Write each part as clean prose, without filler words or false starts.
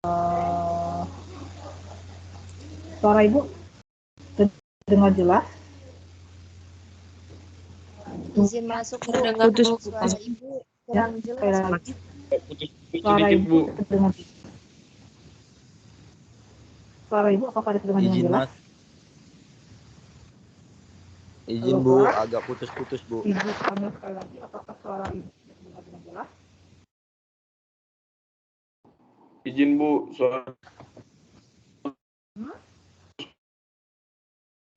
Suara Ibu terdengar jelas? Izin masuk, mendengar suara Ibu kurang jelas. Suara Ibu terdengar. Suara Ibu apakah terdengar dengan jelas? Izin Halo, Bu, Pak. agak putus-putus Bu. Ibu kami sekali lagi, apakah suara Ibu terdengar dengan jelas? Izin Bu, suara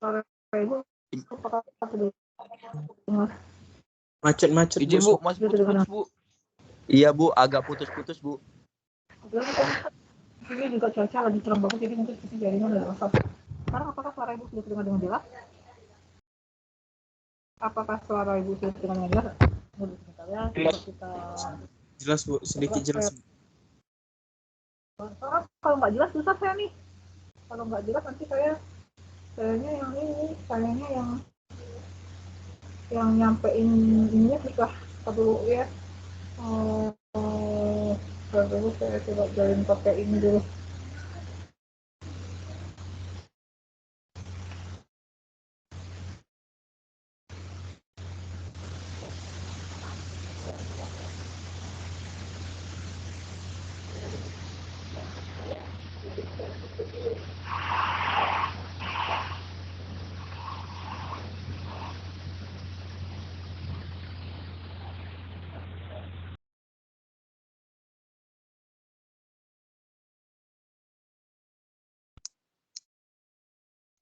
Suara Ibu apakah terdengar? Macet-macet Izin Bu, masih putus-putus Bu. Iya Bu, agak putus-putus Bu. Ini juga cuaca lagi cerah banget, jadi mungkin kita jaringan udah rusak. Sekarang apakah suara Ibu sudah terdengar dengan jelas? Apakah suara Ibu sudah terdengar dengan jelas? Sebentar ya, coba kita. Jelas Bu, sedikit jelas. Kalau nggak jelas susah saya nih. Kalau nggak jelas nanti sayanya yang nyampein ininya susah. Dulu ya. Dulu saya coba jalin pakai ini dulu.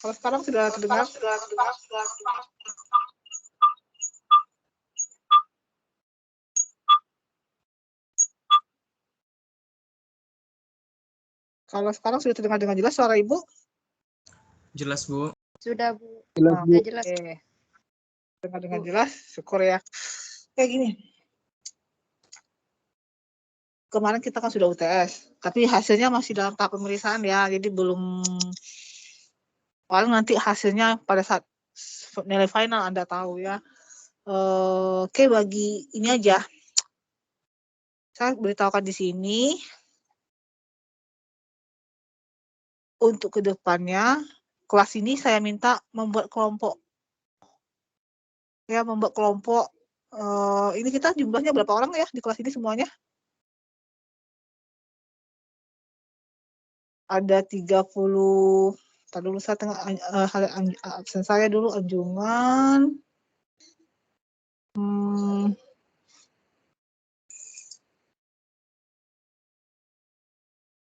Kalau sekarang sudah terdengar. Kalau sekarang sudah terdengar dengan jelas suara Ibu? Jelas Bu. Sudah Bu. Jelas Bu. Jelas. Terdengar dengan jelas, syukur ya. Kayak gini. Kemarin kita kan sudah UTS, tapi hasilnya masih dalam tahap pemeriksaan ya, jadi belum. Paling nanti hasilnya pada saat nilai final Anda tahu ya. Oke, bagi ini aja. Saya beritahukan di sini. Untuk kedepannya, kelas ini saya minta membuat kelompok. Ya, membuat kelompok. Ini kita jumlahnya berapa orang ya di kelas ini semuanya? Ada 30. Tadi dulu saya absen saya dulu anjungan.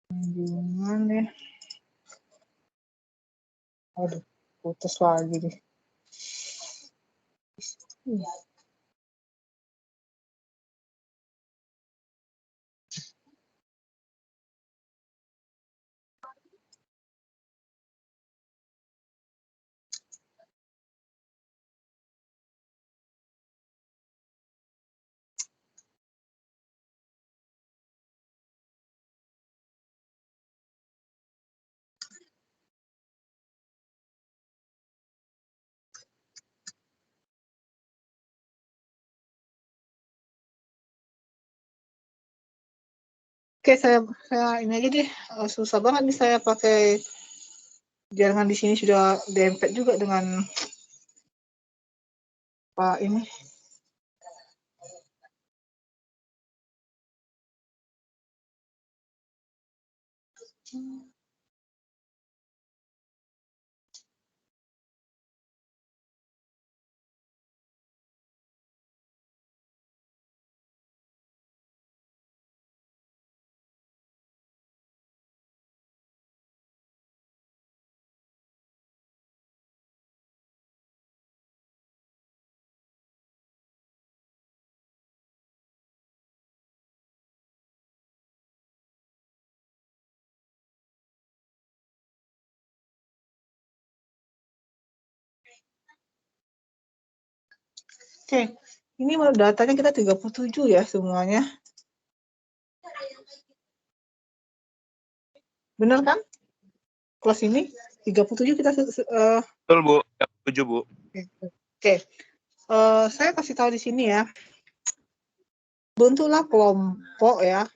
Anjungan ya. Aduh, putus lagi deh. Oke, saya ini aja deh. Susah banget nih saya pakai jaringan di sini sudah dempet juga dengan Pak ini. Oke, ini datanya kita 37 ya semuanya. Benar kan? Kelas ini 37 kita. betul Bu, 7 Bu. Oke. Saya kasih tahu di sini ya. Bentuklah kelompok ya.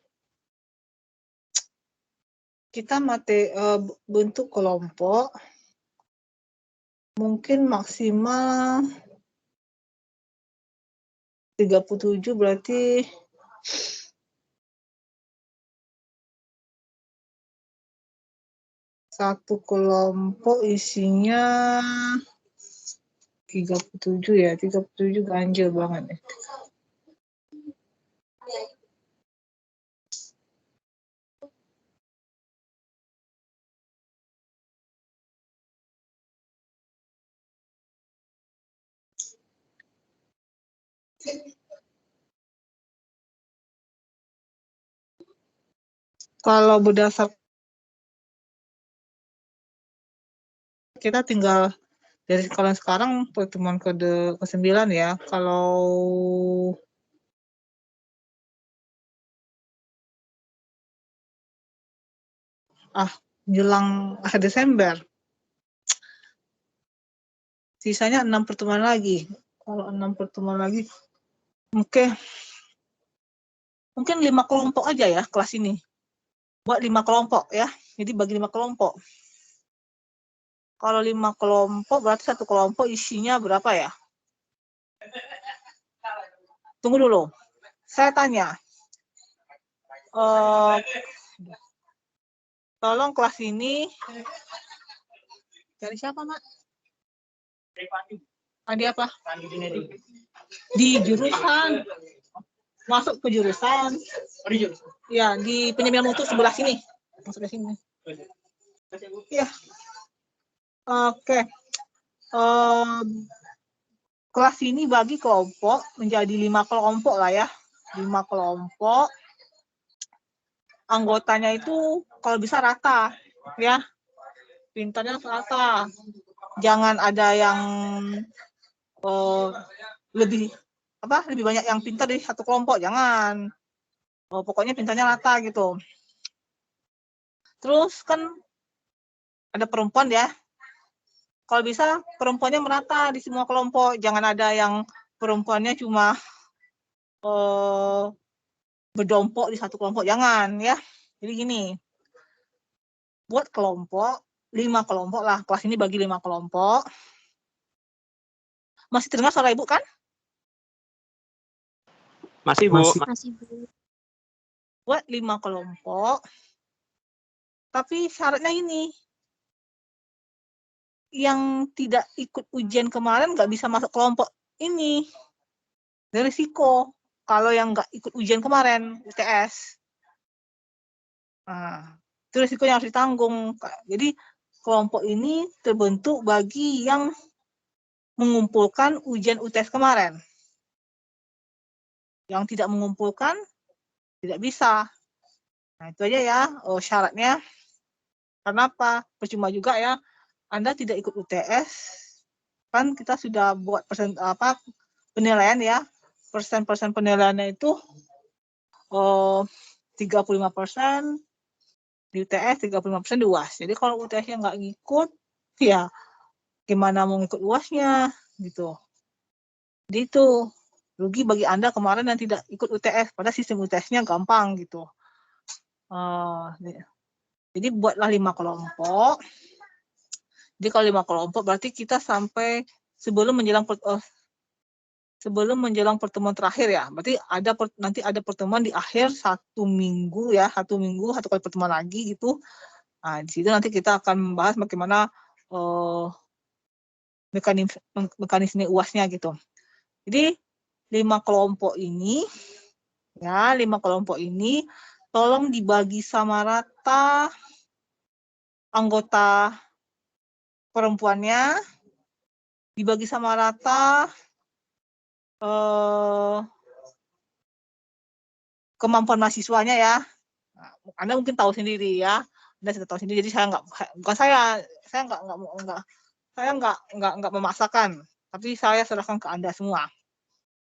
kita bentuk kelompok mungkin maksimal 37 berarti satu kelompok isinya 37 ya, 37 ganjil banget nih. Kalau berdasar kita tinggal dari sekarang pertemuan ke-9 ya. Kalau jelang akhir Desember sisanya 6 pertemuan lagi. Kalau 6 pertemuan lagi mungkin 5 kelompok aja ya kelas ini. Buat 5 kelompok ya. Jadi bagi 5 kelompok. Kalau 5 kelompok berarti satu kelompok isinya berapa ya? Tunggu dulu. Saya tanya. Tolong kelas ini dari siapa, Mak? Pandi apa? Di jurusan. Masuk ke jurusan. Ya, di penyembilan mutu sebelah sini. Sebelah sini. Ya. Oke. Kelas ini bagi kelompok menjadi 5 kelompok lah ya. 5 kelompok. Anggotanya itu kalau bisa rata ya. Pintarnya rata. Jangan ada yang lebih banyak yang pintar di satu kelompok, jangan. Pokoknya pintarnya rata gitu. Terus kan ada perempuan ya. Kalau bisa perempuannya merata di semua kelompok, jangan ada yang perempuannya cuma berdompok di satu kelompok, jangan ya. Jadi gini, buat kelompok 5 kelompok lah, kelas ini bagi 5 kelompok. Masih terdengar suara Ibu kan? Masih, Bu. Masih, Bu. Buat 5 kelompok, tapi syaratnya ini, yang tidak ikut ujian kemarin nggak bisa masuk kelompok ini. Ada risiko kalau yang nggak ikut ujian kemarin, UTS. Nah, itu risiko yang harus ditanggung. Jadi kelompok ini terbentuk bagi yang mengumpulkan ujian UTS kemarin. Yang tidak mengumpulkan, tidak bisa. Nah, itu aja ya syaratnya. Kenapa? Percuma juga ya, Anda tidak ikut UTS, kan kita sudah buat penilaian ya, persen penilaiannya itu 35% di UTS, 35% di UAS. Jadi kalau UTS-nya nggak ngikut, ya gimana mau ngikut UAS-nya gitu. Jadi itu rugi bagi Anda kemarin yang tidak ikut UTS, padahal sistem UTS-nya gampang gitu. Jadi buatlah 5 kelompok. Jadi kalau 5 kelompok berarti kita sampai sebelum menjelang pertemuan terakhir ya. Berarti nanti ada pertemuan di akhir 1 minggu ya, 1 minggu 1 kali pertemuan lagi gitu. Nah, di situ nanti kita akan membahas bagaimana mekanisme UAS-nya gitu. Jadi 5 kelompok ini ya, 5 kelompok ini tolong dibagi sama rata anggota perempuannya, dibagi sama rata kemampuan mahasiswanya ya. Nah, Anda mungkin tahu sendiri ya. Anda sudah tahu sendiri. Jadi saya nggak memaksakan, tapi saya serahkan ke Anda semua.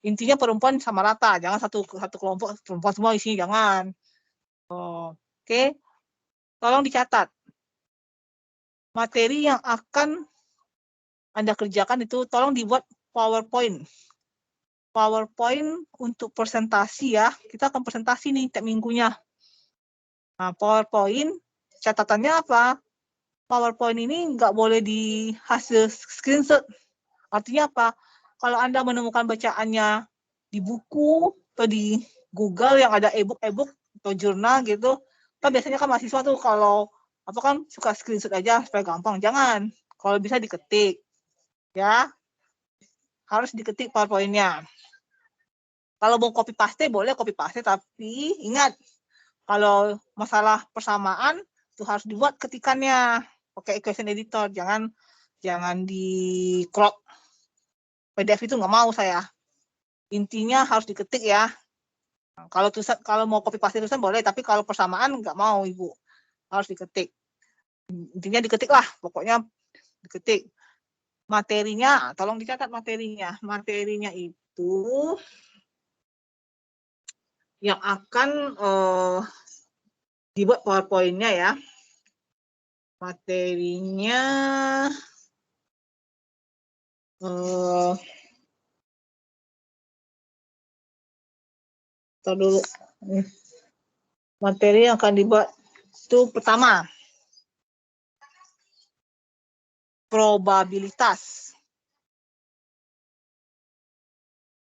Intinya perempuan sama rata, jangan satu kelompok perempuan semua isinya, jangan. Oke. Tolong dicatat. Materi yang akan Anda kerjakan itu tolong dibuat PowerPoint. PowerPoint untuk presentasi ya. Kita akan presentasi nih tiap minggunya. Nah, PowerPoint catatannya apa? PowerPoint ini nggak boleh di hasil screenshot. Artinya apa? Kalau Anda menemukan bacaannya di buku atau di Google yang ada e-book atau jurnal gitu, kan biasanya kan mahasiswa tuh kalau apa kan suka screenshot aja supaya gampang. Jangan. Kalau bisa diketik, ya harus diketik PowerPoint-nya. Kalau mau copy paste boleh copy paste, tapi ingat kalau masalah persamaan itu harus dibuat ketikannya pakai equation editor, jangan di crop. PDF itu nggak mau saya. Intinya harus diketik ya. Kalau mau copy paste tulisan boleh, tapi kalau persamaan nggak mau Ibu. Harus diketik. Intinya diketik lah, pokoknya diketik. Materinya, tolong dicatat materinya. Materinya itu yang akan dibuat PowerPoint-nya ya. Materinya tar dulu. Materi yang akan dibuat itu pertama probabilitas.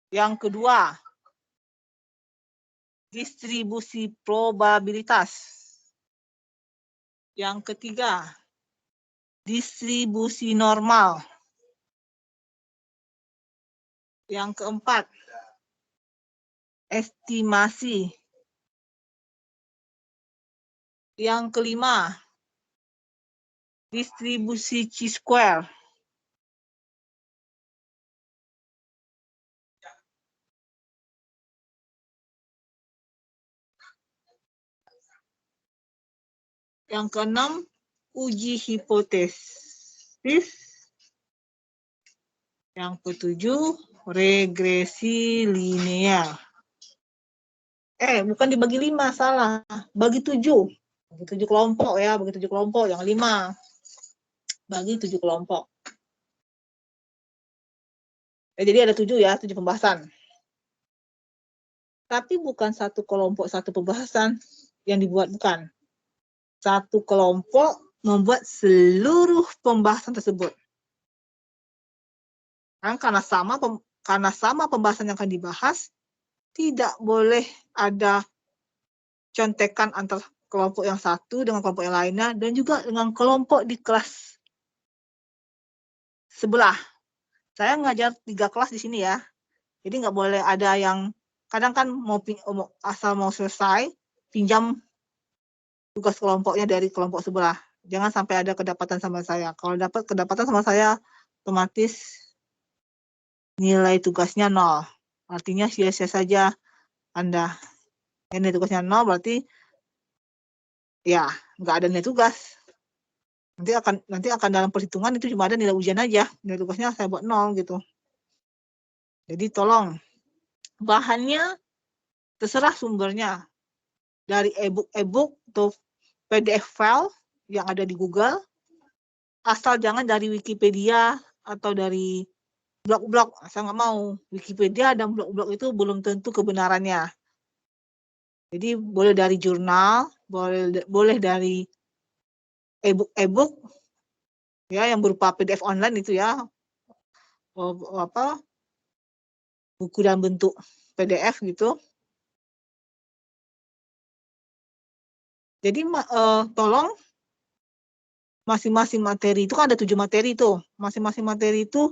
Yang kedua distribusi probabilitas. Yang ketiga distribusi normal. Yang keempat estimasi. Yang kelima distribusi chi-square. Yang keenam uji hipotesis. Yang ketujuh regresi linear. Bukan dibagi 5, salah. Bagi 7. Bagi 7 kelompok ya, bagi 7 kelompok, yang 5. Bagi 7 kelompok. Jadi ada 7 ya, 7 pembahasan. Tapi bukan satu kelompok, satu pembahasan yang dibuat, bukan. Satu kelompok membuat seluruh pembahasan tersebut. Karena sama pembahasan yang akan dibahas, tidak boleh ada contekan antara kelompok yang satu dengan kelompok yang lainnya, dan juga dengan kelompok di kelas sebelah. Saya ngajar 3 kelas di sini ya, jadi nggak boleh ada yang, kadang kan asal mau selesai, pinjam tugas kelompoknya dari kelompok sebelah. Jangan sampai ada kedapatan sama saya. Kalau dapat kedapatan sama saya, otomatis nilai tugasnya 0. Artinya sia-sia saja Anda. Nilai tugasnya 0 berarti ya nggak ada nilai tugas. Nanti akan dalam perhitungan itu cuma ada nilai ujian aja. Nilai tugasnya saya buat 0 gitu. Jadi tolong, bahannya terserah sumbernya. Dari e-book atau PDF file yang ada di Google, asal jangan dari Wikipedia atau dari blog-blog. Saya nggak mau. Wikipedia dan blog-blog itu belum tentu kebenarannya. Jadi boleh dari jurnal, boleh dari e-book ya, yang berupa PDF online itu ya, buku dalam bentuk PDF gitu. Jadi tolong masing-masing materi itu kan ada 7 materi itu, masing-masing materi itu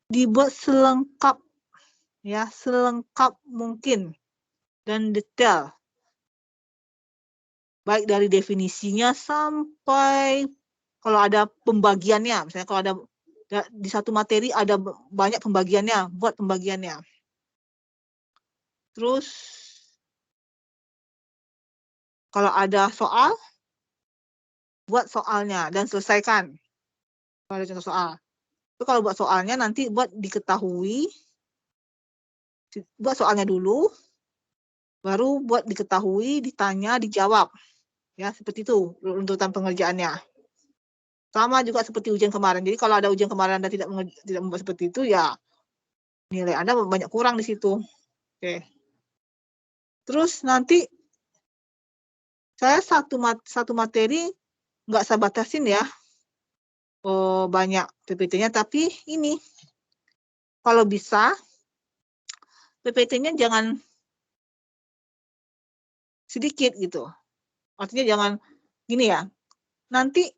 dibuat selengkap ya, selengkap mungkin dan detail. Baik dari definisinya sampai kalau ada pembagiannya, misalnya kalau ada di satu materi ada banyak pembagiannya, buat pembagiannya. Terus kalau ada soal, buat soalnya dan selesaikan. Kalau ada contoh soal. Itu kalau buat soalnya nanti buat diketahui, buat soalnya dulu, baru buat diketahui, ditanya, dijawab. Ya, seperti itu runtutan pengerjaannya. Sama juga seperti ujian kemarin. Jadi kalau ada ujian kemarin Anda tidak membuat seperti itu, ya nilai Anda banyak kurang di situ. Oke. Terus nanti saya satu materi nggak saya batasin ya banyak PPT-nya, tapi ini kalau bisa PPT-nya jangan sedikit gitu. Artinya jangan gini ya, nanti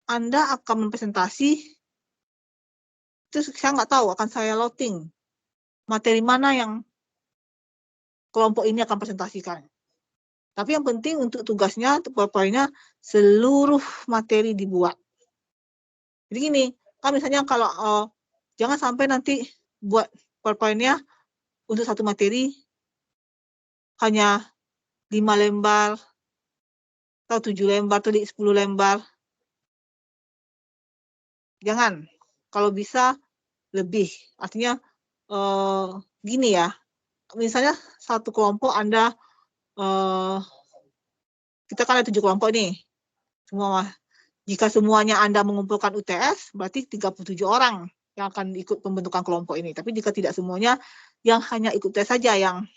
Anda akan mempresentasi, terus saya nggak tahu akan saya loading materi mana yang kelompok ini akan presentasikan. Tapi yang penting untuk tugasnya, untuk PowerPoint-nya, seluruh materi dibuat. Jadi gini, kan misalnya kalau jangan sampai nanti buat PowerPoint-nya untuk satu materi hanya 5 lembar, atau 7 lembar, atau 10 lembar. Jangan. Kalau bisa lebih. Artinya gini ya, misalnya satu kelompok Anda, kita kan ada 7 kelompok nih. Jika semuanya Anda mengumpulkan UTS, berarti 37 orang yang akan ikut pembentukan kelompok ini. Tapi jika tidak semuanya, yang hanya ikut UTS saja yang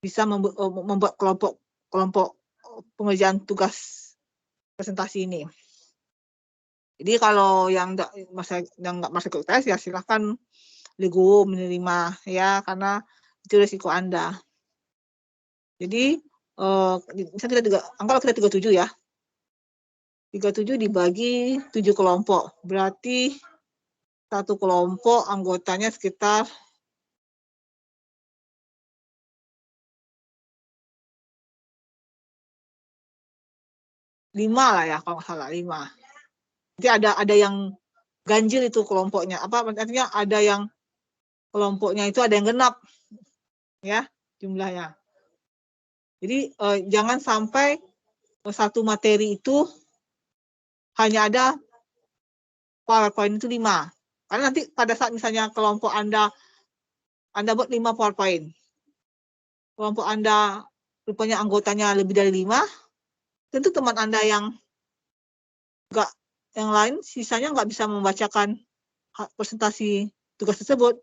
bisa membuat kelompok pengerjaan tugas presentasi ini. Jadi kalau yang nggak masuk ke UTS ya silahkan legowo menerima ya, karena itu resiko Anda. Jadi misalnya anggaplah kita 37 ya. 37 dibagi 7 kelompok. Berarti satu kelompok anggotanya sekitar 5 lah ya, kalau nggak salah 5. Jadi ada yang ganjil itu kelompoknya. Apa artinya ada yang kelompoknya itu ada yang genap ya jumlahnya. Jadi jangan sampai satu materi itu hanya ada PowerPoint itu 5. Karena nanti pada saat misalnya kelompok Anda buat 5 PowerPoint. Kelompok Anda rupanya anggotanya lebih dari 5, tentu teman Anda yang lain sisanya nggak bisa membacakan presentasi tugas tersebut.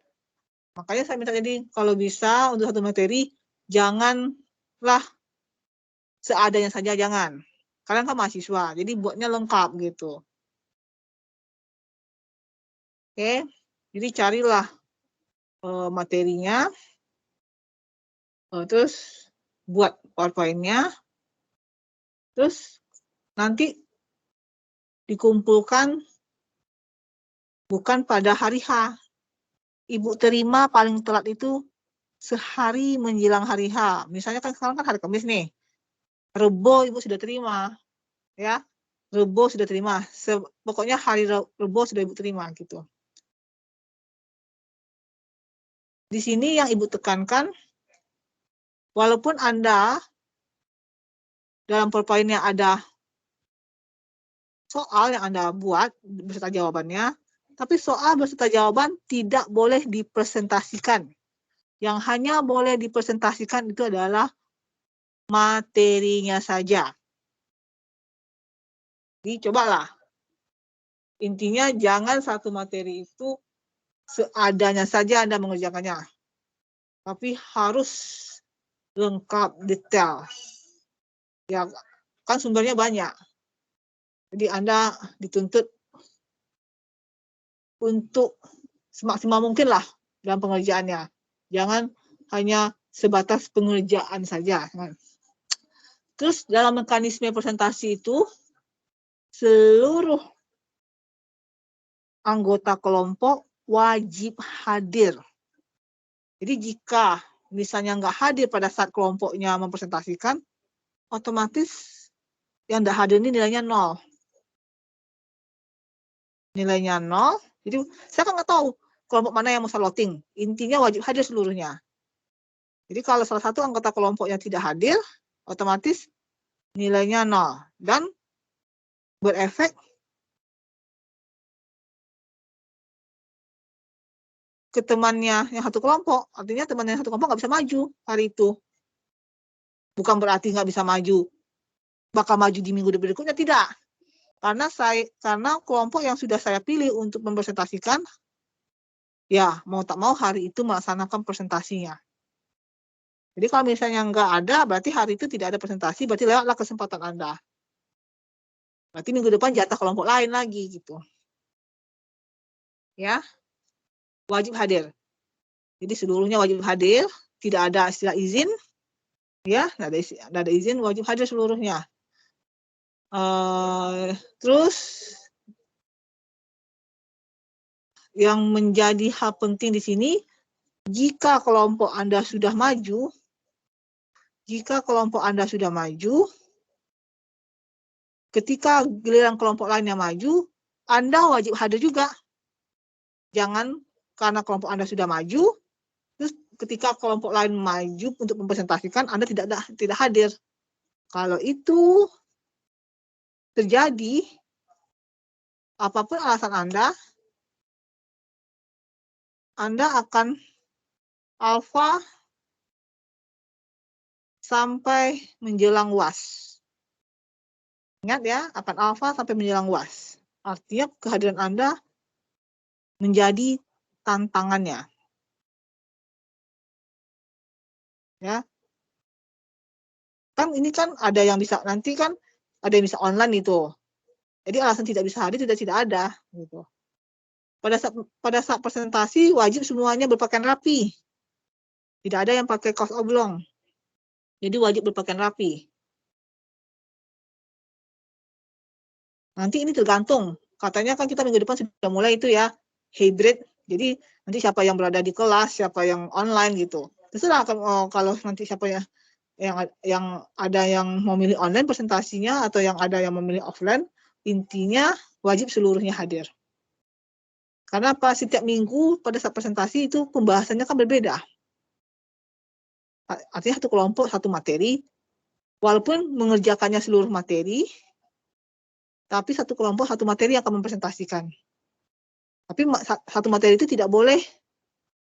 Makanya saya minta jadi kalau bisa untuk satu materi janganlah seadanya saja, jangan. Kalian kan mahasiswa, jadi buatnya lengkap gitu. Oke, jadi carilah materinya, terus buat PowerPoint-nya, terus nanti dikumpulkan bukan pada hari H. Ibu terima paling telat itu sehari menjelang hari H. Misalnya kan sekarang kan hari Kamis nih. Rebo Ibu sudah terima. Ya. Rebo sudah terima. Pokoknya hari Rebo sudah Ibu terima gitu. Di sini yang Ibu tekankan, walaupun Anda dalam PowerPoint-nya ada soal yang Anda buat beserta jawabannya, tapi soal beserta jawaban tidak boleh dipresentasikan. Yang hanya boleh dipresentasikan itu adalah materinya saja. Jadi cobalah. Intinya jangan satu materi itu seadanya saja Anda mengerjakannya. Tapi harus lengkap, detail. Ya, kan sumbernya banyak. Jadi Anda dituntut untuk semaksimal mungkin lah dalam pengerjaannya. Jangan hanya sebatas pengerjaan saja. Terus dalam mekanisme presentasi itu, seluruh anggota kelompok wajib hadir. Jadi jika misalnya nggak hadir pada saat kelompoknya mempresentasikan, otomatis yang nggak hadir ini nilainya 0. Nilainya 0, jadi saya kan nggak tahu kelompok mana yang mau saya loading. Intinya wajib hadir seluruhnya. Jadi kalau salah satu anggota kelompoknya tidak hadir, otomatis nilainya 0. Dan berefek ke temannya yang satu kelompok. Artinya temannya yang satu kelompok nggak bisa maju hari itu. Bukan berarti nggak bisa maju, bakal maju di minggu berikutnya, tidak. Karena kelompok yang sudah saya pilih untuk mempresentasikan, ya mau tak mau hari itu melaksanakan presentasinya. Jadi kalau misalnya nggak ada, berarti hari itu tidak ada presentasi, berarti lewatlah kesempatan Anda. Berarti minggu depan jatah kelompok lain lagi gitu. Ya, wajib hadir. Jadi seluruhnya wajib hadir, tidak ada istilah izin, ya, tidak ada izin, wajib hadir seluruhnya. Terus yang menjadi hal penting di sini, jika kelompok Anda sudah maju, ketika giliran kelompok lainnya maju, Anda wajib hadir juga. Jangan karena kelompok Anda sudah maju, terus ketika kelompok lain maju untuk mempresentasikan, Anda tidak hadir. Kalau itu terjadi, apapun alasan Anda akan alfa sampai menjelang UAS. Ingat ya, akan alfa sampai menjelang UAS. Artinya kehadiran Anda menjadi tantangannya. Ya. Kan ini kan ada yang bisa, nanti kan ada yang bisa online itu. Jadi alasan tidak bisa hadir tidak ada gitu. Pada saat presentasi wajib semuanya berpakaian rapi. Tidak ada yang pakai kaos oblong. Jadi wajib berpakaian rapi. Nanti ini tergantung. Katanya kan kita minggu depan sudah mulai itu ya, hybrid. Jadi nanti siapa yang berada di kelas, siapa yang online gitu. Terserah kalau nanti siapa yang ada yang memilih online presentasinya atau yang ada yang memilih offline, intinya wajib seluruhnya hadir. Karena setiap minggu pada saat presentasi itu pembahasannya kan berbeda. Artinya satu kelompok, satu materi, walaupun mengerjakannya seluruh materi, tapi satu kelompok, satu materi yang akan mempresentasikan. Tapi satu materi itu tidak boleh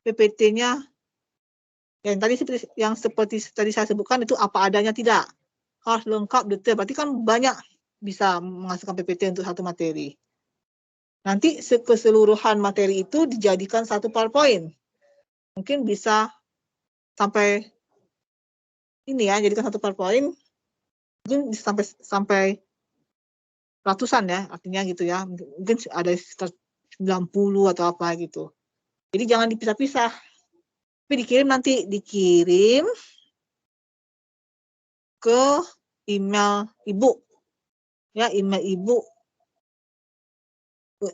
PPT-nya yang seperti tadi saya sebutkan itu apa adanya, tidak. Harus lengkap, detail. Berarti kan banyak bisa menghasilkan PPT untuk satu materi. Nanti keseluruhan materi itu dijadikan satu PowerPoint. Mungkin bisa sampai ini ya, jadikan satu PowerPoint. Mungkin bisa sampai ratusan ya, artinya gitu ya. Mungkin ada sekitar 90 atau apa gitu. Jadi jangan dipisah-pisah. Tapi dikirim ke email ibu. Ya, email ibu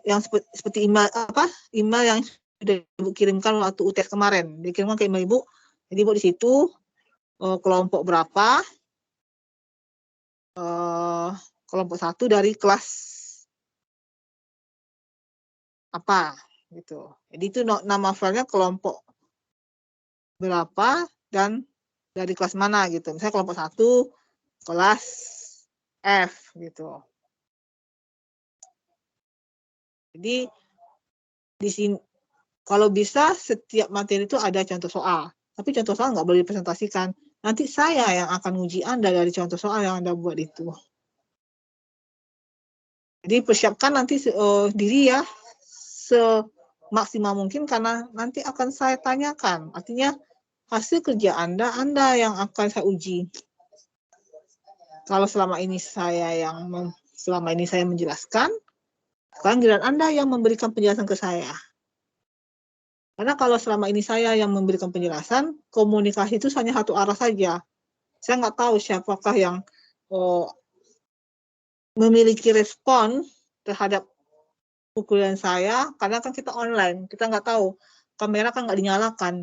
yang seperti email yang sudah Ibu kirimkan waktu UTS kemarin. Dikirimkan ke email Ibu. Jadi Ibu di situ kelompok berapa? Kelompok 1 dari kelas apa gitu. Jadi itu nama filenya kelompok berapa dan dari kelas mana gitu. Misalnya kelompok 1 kelas F gitu. Jadi di sini kalau bisa setiap materi itu ada contoh soal. Tapi contoh soal nggak boleh dipresentasikan. Nanti saya yang akan uji Anda dari contoh soal yang Anda buat itu. Jadi persiapkan nanti diri ya semaksimal mungkin karena nanti akan saya tanyakan. Artinya hasil kerja Anda yang akan saya uji. Kalau selama ini saya menjelaskan, sekarang giliran Anda yang memberikan penjelasan ke saya. Karena kalau selama ini saya yang memberikan penjelasan, komunikasi itu hanya satu arah saja. Saya nggak tahu siapakah yang memiliki respon terhadap pukulan saya, karena kan kita online, kita nggak tahu. Kamera kan nggak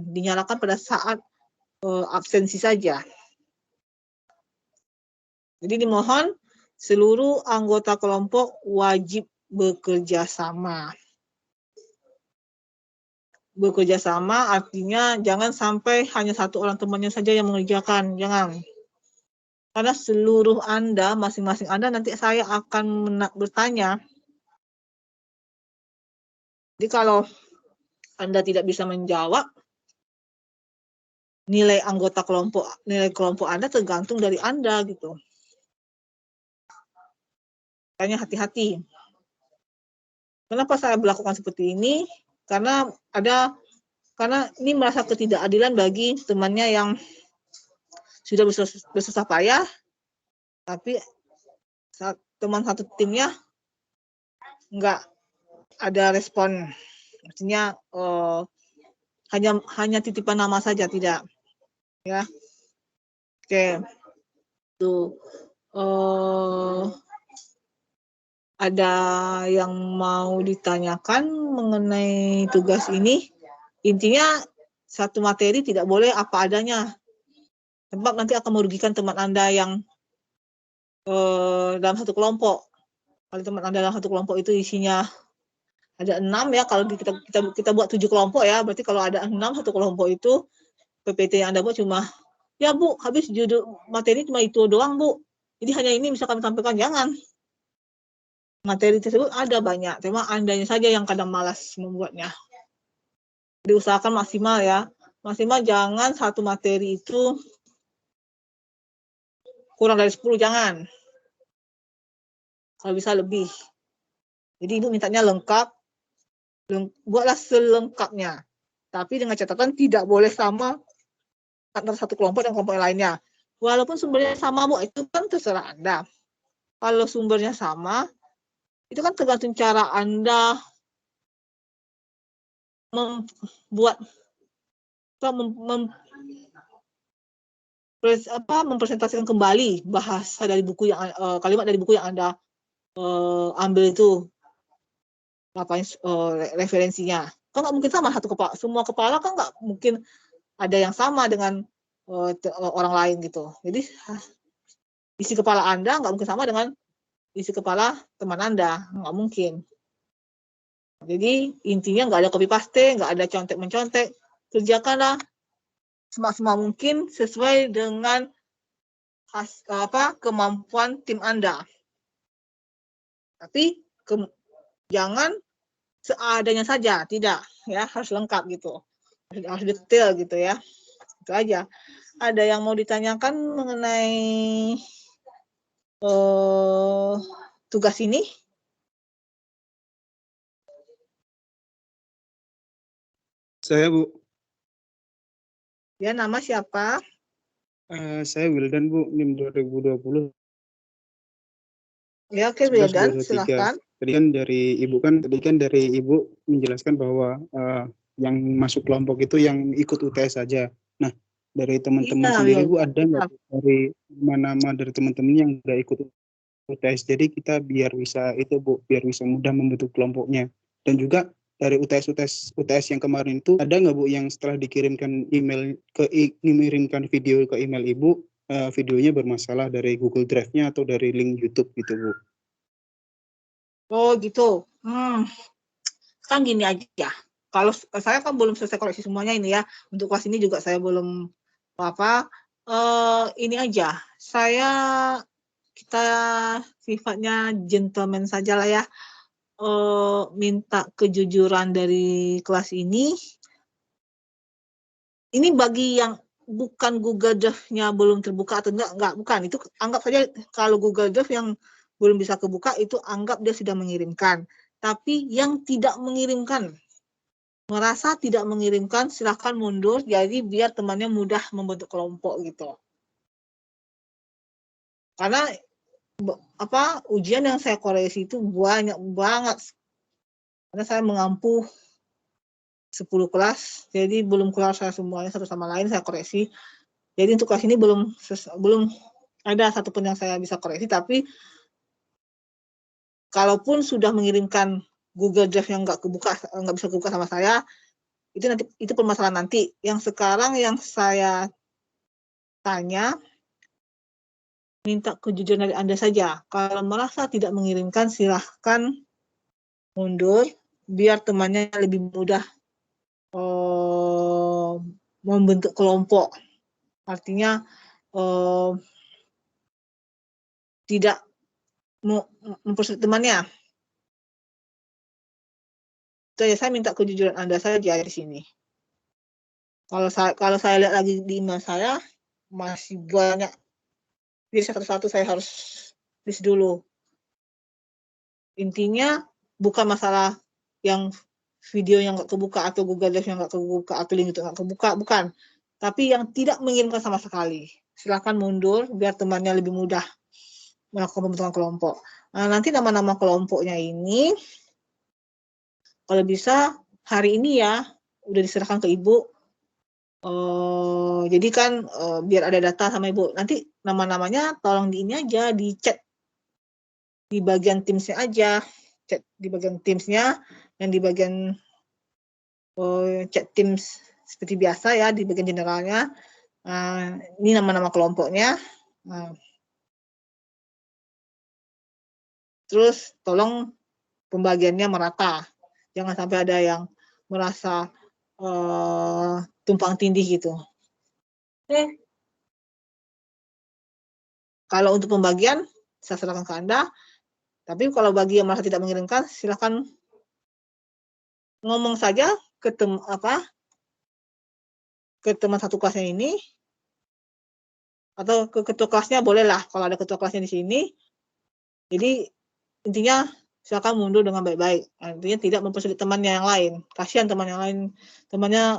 dinyalakan pada saat absensi saja. Jadi dimohon seluruh anggota kelompok wajib bekerja sama. Bekerja sama artinya jangan sampai hanya satu orang temannya saja yang mengerjakan, jangan. Karena seluruh Anda, masing-masing Anda nanti saya akan bertanya. Jadi kalau Anda tidak bisa menjawab, nilai kelompok Anda tergantung dari Anda gitu. Makanya hati-hati. Kenapa saya melakukan seperti ini? Karena ini merasa ketidakadilan bagi temannya yang sudah bersusah payah, tapi teman satu timnya nggak ada respon. Artinya hanya titipan nama saja, tidak. Ya. Oke. Tuh. Ada yang mau ditanyakan mengenai tugas ini? Intinya satu materi tidak boleh apa adanya. Sebab nanti akan merugikan teman Anda yang dalam satu kelompok. Kalau teman Anda dalam satu kelompok itu isinya ada 6 ya, kalau kita buat 7 kelompok ya, berarti kalau ada 6 satu kelompok itu, PPT yang Anda buat cuma, ya Bu, habis judul materi cuma itu doang Bu. Jadi hanya ini bisa kami sampaikan, jangan. Materi tersebut ada banyak, cuma Andanya saja yang kadang malas membuatnya. Diusahakan maksimal ya, maksimal jangan satu materi itu kurang dari 10, jangan. Kalau bisa lebih. Jadi Ibu mintanya lengkap, buatlah selengkapnya. Tapi dengan catatan tidak boleh sama antara satu kelompok dan kelompok lainnya. Walaupun sumbernya sama Bu, itu kan terserah Anda. Kalau sumbernya sama, itu kan tergantung cara Anda membuat mempresentasikan kembali bahasa dari buku yang kalimat dari buku yang Anda ambil itu referensinya. Kan nggak mungkin sama satu kepala, semua kepala kan nggak mungkin ada yang sama dengan orang lain gitu. Jadi isi kepala Anda nggak mungkin sama dengan isi kepala teman Anda, nggak mungkin. Jadi intinya nggak ada copy paste, nggak ada contek mencontek, kerjakanlah semaksimal mungkin sesuai dengan kemampuan tim Anda. Tapi jangan seadanya saja, tidak ya, harus lengkap gitu, harus detail gitu ya. Itu aja. Ada yang mau ditanyakan mengenai tugas ini? Saya Bu. Ya, nama siapa? Saya Wildan Bu, NIM 2020. Ya, oke, Wildan, silakan. Tadi kan dari Ibu menjelaskan bahwa yang masuk kelompok itu yang ikut UTS saja. Nah, dari teman-teman sendiri Bu, ada nggak dari nama dari teman-teman yang nggak ikut UTS? Jadi kita biar bisa mudah membentuk kelompoknya. Dan juga dari UTS yang kemarin itu ada nggak Bu yang setelah dikirimkan mengirimkan video ke email Ibu, videonya bermasalah dari Google Drive-nya atau dari link YouTube gitu Bu? Oh gitu. Kan gini aja. Kalau saya kan belum selesai koleksi semuanya ini ya. Untuk kelas ini juga saya belum ini aja. Kita sifatnya gentleman saja lah ya. Minta kejujuran dari kelas ini. Ini bagi yang bukan Google Drive-nya belum terbuka atau enggak, bukan. Itu anggap saja kalau Google Drive yang belum bisa kebuka, itu anggap dia sudah mengirimkan. Tapi yang tidak mengirimkan, merasa tidak mengirimkan, silahkan mundur, jadi biar temannya mudah membentuk kelompok gitu. Karena ujian yang saya koreksi itu banyak banget. Karena saya mengampu 10 kelas, jadi belum kelar saya semuanya satu sama lain saya koreksi. Jadi untuk kelas ini belum ada satupun yang saya bisa koreksi, tapi kalaupun sudah mengirimkan Google Drive yang nggak bisa kebuka sama saya, itu permasalahan nanti. Yang sekarang yang saya tanya, minta kejujuran dari Anda saja. Kalau merasa tidak mengirimkan, silahkan mundur, biar temannya lebih mudah membentuk kelompok. Artinya tidak mempersulit temannya. Jadi saya minta kejujuran Anda saja di sini. Kalau saya lihat lagi di email saya, masih banyak. Jadi satu-satu saya harus list dulu. Intinya bukan masalah yang video yang nggak kebuka atau Google Drive yang nggak kebuka atau link itu nggak kebuka, bukan. Tapi yang tidak mengirimkan sama sekali. Silakan mundur biar temannya lebih mudah melakukan pembentukan kelompok. Nah, nanti nama-nama kelompoknya ini kalau bisa hari ini ya udah diserahkan ke Ibu. Jadi kan biar ada data sama Ibu. Nanti nama-namanya tolong di ini aja, di chat di bagian Teams-nya aja. Chat di bagian Teams-nya, yang di bagian chat Teams seperti biasa ya, di bagian generalnya. Ini nama-nama kelompoknya. Terus tolong pembagiannya merata. Jangan sampai ada yang merasa tumpang tindih gitu. Oke. Kalau untuk pembagian, saya serahkan ke Anda. Tapi kalau bagi yang merasa tidak mengirimkan, silakan ngomong saja ke teman satu kelasnya ini, atau ke ketua kelasnya bolehlah kalau ada ketua kelasnya di sini. Jadi intinya silakan mundur dengan baik-baik. Artinya tidak mempersulit temannya yang lain. Kasihan teman yang lain, temannya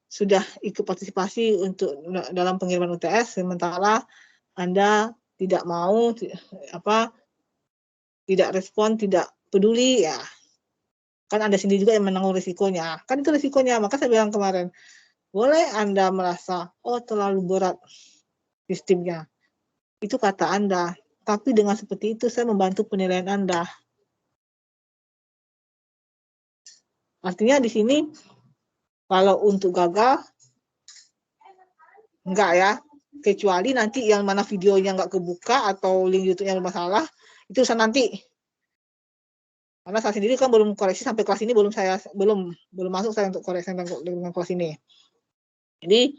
sudah ikut partisipasi untuk dalam pengiriman UTS, sementara Anda tidak mau, tidak respon, tidak peduli, ya kan Anda sendiri juga yang menanggung risikonya. Kan itu risikonya. Maka saya bilang kemarin, boleh Anda merasa, terlalu berat sistemnya. Itu kata Anda. Tapi dengan seperti itu saya membantu penilaian Anda. Artinya di sini kalau untuk gagal enggak ya, kecuali nanti yang mana videonya enggak kebuka atau link YouTube-nya bermasalah, itu urusan nanti. Karena saya sendiri kan belum koreksi sampai kelas ini, belum masuk saya untuk koreksi dengan kelas ini. Jadi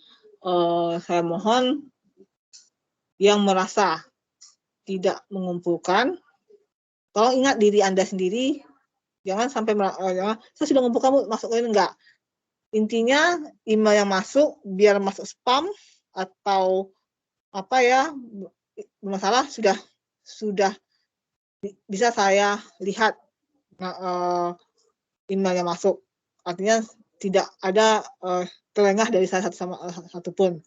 saya mohon yang merasa tidak mengumpulkan, tolong ingat diri Anda sendiri. Jangan sampai saya sudah ngumpulkan, masuk ke ini enggak. Intinya email yang masuk biar masuk spam atau bermasalah sudah bisa saya lihat email yang masuk. Artinya tidak ada terlengah dari saya satu pun.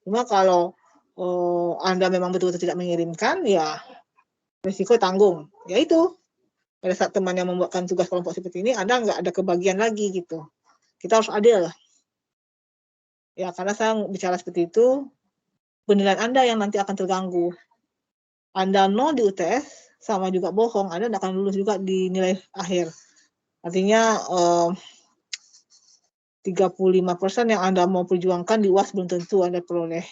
Cuma kalau Anda memang betul-betul tidak mengirimkan, ya risiko tanggung. Ya itu. Pada saat teman yang membuatkan tugas kelompok seperti ini, Anda nggak ada kebagian lagi gitu. Kita harus adil. Ya, karena saya bicara seperti itu, penilaian Anda yang nanti akan terganggu. Anda 0 di UTS, sama juga bohong, Anda tidak akan lulus juga di nilai akhir. Artinya 35% yang Anda mau perjuangkan di UAS belum tentu Anda peroleh.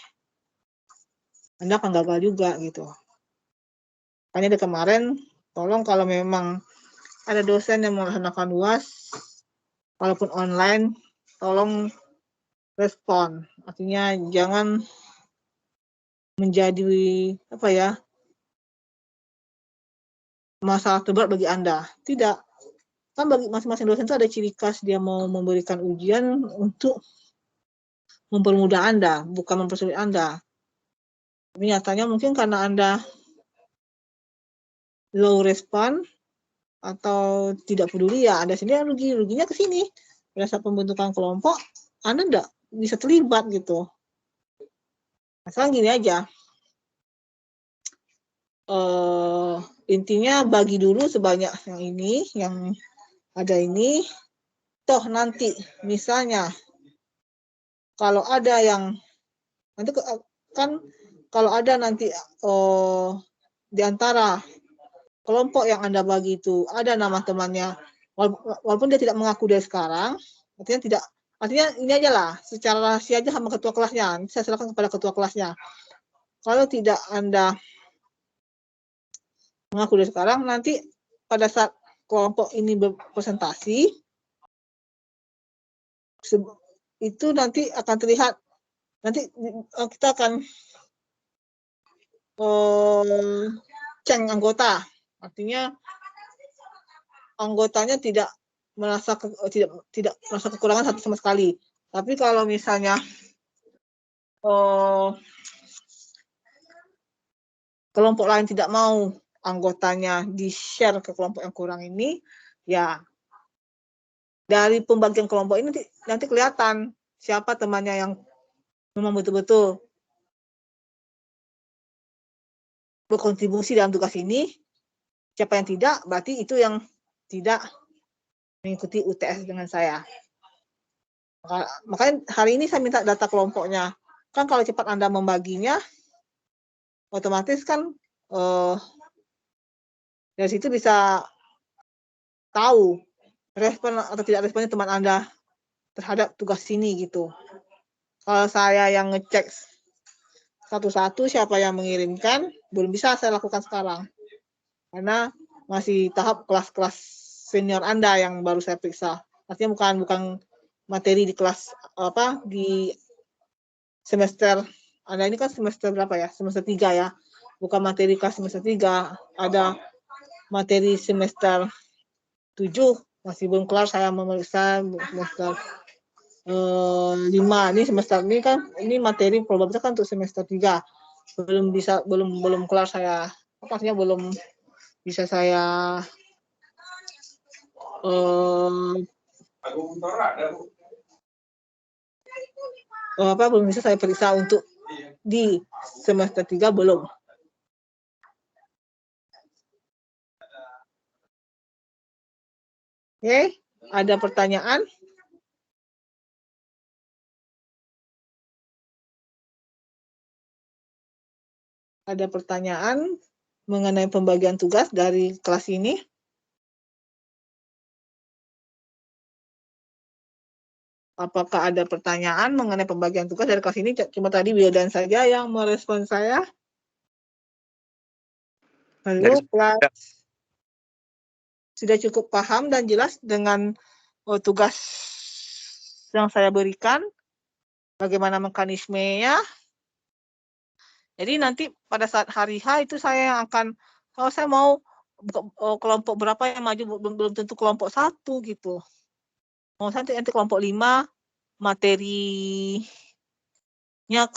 Anda akan gagal juga gitu. Makanya dari kemarin, tolong kalau memang ada dosen yang melaksanakan UAS, walaupun online, tolong respon. Artinya jangan menjadi masalah terberat bagi Anda. Tidak. Kan bagi masing-masing dosen itu ada ciri khas dia mau memberikan ujian untuk mempermudah Anda, bukan mempersulit Anda. Tapi nyatanya mungkin karena Anda low respon atau tidak peduli, ya Anda sendiri yang ruginya ke sini. Pada saat pembentukan kelompok, Anda tidak bisa terlibat gitu. Nah, sekarang gini aja. Intinya bagi dulu sebanyak yang ini, yang ada ini. Toh nanti misalnya kalau ada yang nanti kan kalau ada nanti di antara kelompok yang Anda bagi itu ada nama temannya, walaupun dia tidak mengaku dari sekarang, artinya ini aja lah, secara rahasia aja sama ketua kelasnya. Saya serahkan kepada ketua kelasnya. Kalau tidak Anda mengaku dari sekarang, nanti pada saat kelompok ini berpresentasi, itu nanti akan terlihat, nanti kita akan ceng anggota, artinya anggotanya tidak merasa kekurangan satu sama sekali. Tapi kalau misalnya kelompok lain tidak mau anggotanya di-share ke kelompok yang kurang ini, ya dari pembagian kelompok ini nanti kelihatan siapa temannya yang memang betul-betul berkontribusi dalam tugas ini. Siapa yang tidak, berarti itu yang tidak mengikuti UTS dengan saya. Makanya hari ini saya minta data kelompoknya. Kan kalau cepat Anda membaginya, otomatis kan dari situ bisa tahu respon atau tidak responnya teman Anda terhadap tugas ini gitu. Kalau saya yang ngecek satu-satu siapa yang mengirimkan, belum bisa saya lakukan sekarang. Karena masih tahap kelas-kelas senior Anda yang baru saya periksa. Artinya bukan materi di kelas di semester Anda ini kan semester berapa ya? Semester 3 ya. Bukan materi kelas semester 3, ada materi semester 7 masih belum kelar saya memeriksa semester 5. Ini semester ini kan ini materi probabilitas kan untuk semester 3. Belum kelar saya. Maksudnya belum bisa saya belum bisa saya periksa untuk di semester 3 belum. Oke, ada pertanyaan? Ada pertanyaan mengenai pembagian tugas dari kelas ini? Apakah ada pertanyaan mengenai pembagian tugas dari kelas ini? Cuma tadi Wildan saja yang merespon saya. Halo, kelas. Sudah cukup paham dan jelas dengan tugas yang saya berikan, bagaimana mekanismenya. Jadi nanti pada saat hari H itu saya yang akan, kalau saya mau kelompok berapa yang maju, belum tentu kelompok 1 gitu. Mau nanti kelompok 5, materi yang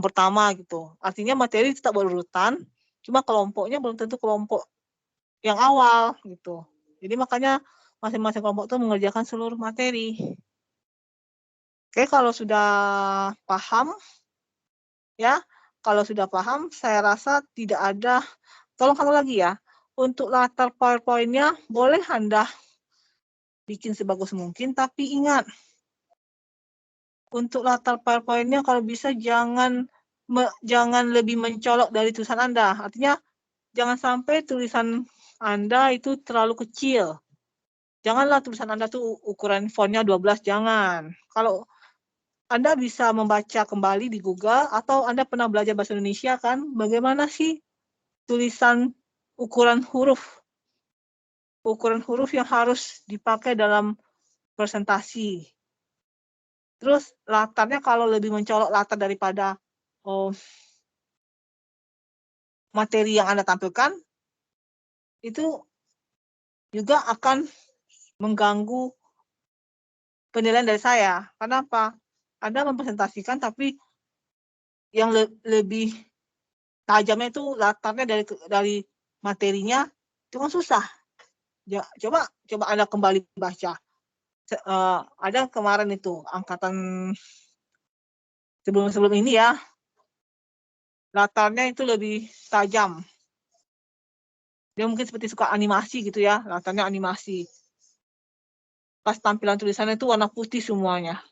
pertama gitu. Artinya materi tetap berurutan, cuma kelompoknya belum tentu kelompok yang awal gitu. Jadi makanya masing-masing kelompok itu mengerjakan seluruh materi. Oke, kalau sudah paham, ya, kalau sudah paham, saya rasa tidak ada, tolong satu lagi ya, untuk latar PowerPoint-nya boleh Anda bikin sebagus mungkin, tapi ingat, untuk latar PowerPoint-nya kalau bisa jangan lebih mencolok dari tulisan Anda. Artinya, jangan sampai tulisan Anda itu terlalu kecil. Janganlah tulisan Anda tuh ukuran fontnya 12, jangan. Kalau Anda bisa membaca kembali di Google, atau Anda pernah belajar bahasa Indonesia kan, bagaimana sih tulisan ukuran huruf yang harus dipakai dalam presentasi. Terus latarnya kalau lebih mencolok latar daripada materi yang Anda tampilkan, itu juga akan mengganggu penilaian dari saya. Kenapa? Anda mempresentasikan tapi yang lebih tajamnya itu latarnya dari materinya, itu kan susah. Ya, coba Anda kembali baca. Ada kemarin itu angkatan sebelum ini ya, latarnya itu lebih tajam. Dia mungkin seperti suka animasi gitu ya, latarnya animasi. Pas tampilan tulisannya itu warna putih semuanya.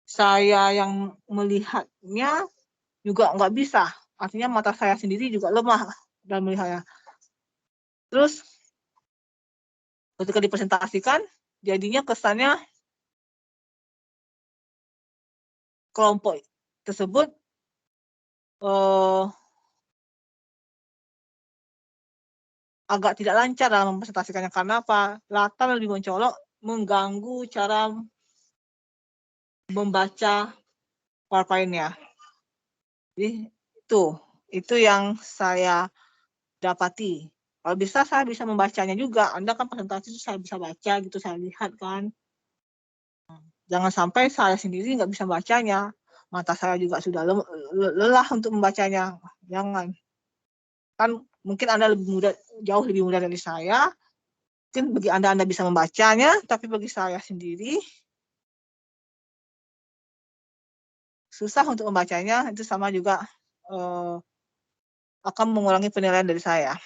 Saya yang melihatnya juga nggak bisa. Artinya mata saya sendiri juga lemah dalam melihatnya. Terus ketika dipresentasikan, jadinya kesannya kelompok tersebut agak tidak lancar dalam mempresentasikannya. Karena apa? Latar lebih mencolok, mengganggu cara membaca PowerPoint-nya. Jadi itu yang saya dapati. Kalau bisa saya bisa membacanya juga. Anda kan presentasi itu saya bisa baca gitu, saya lihat kan. Jangan sampai saya sendiri nggak bisa bacanya. Mata saya juga sudah lelah untuk membacanya. Jangan. Kan mungkin Anda jauh lebih mudah dari saya. Mungkin bagi Anda bisa membacanya, tapi bagi saya sendiri, susah untuk membacanya, itu sama juga akan mengurangi penilaian dari saya.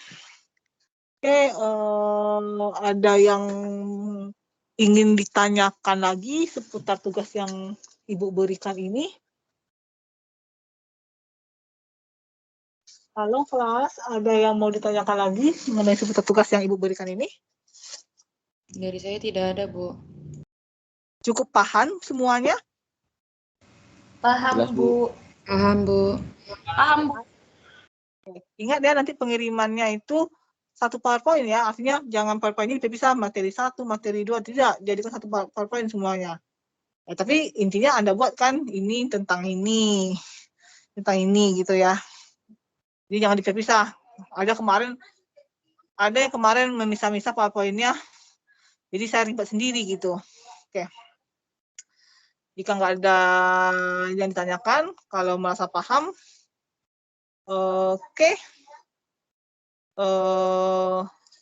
Oke, ada yang ingin ditanyakan lagi seputar tugas yang Ibu berikan ini? Halo kelas, ada yang mau ditanyakan lagi mengenai seputar tugas yang Ibu berikan ini? Dari saya tidak ada, Bu. Cukup paham semuanya? Paham, Jelas, Bu. Paham, Bu. Paham, Bu. Ingat ya, nanti pengirimannya itu satu PowerPoint ya, artinya jangan PowerPoint ini bisa materi 1, materi 2, tidak, jadikan satu PowerPoint semuanya. Ya, tapi intinya Anda buat kan ini tentang ini gitu ya. Jadi jangan dipisah. Ada yang kemarin memisah-misah PowerPoint-nya, jadi saya ribet sendiri gitu. Oke. Jika nggak ada yang ditanyakan, kalau merasa paham, oke.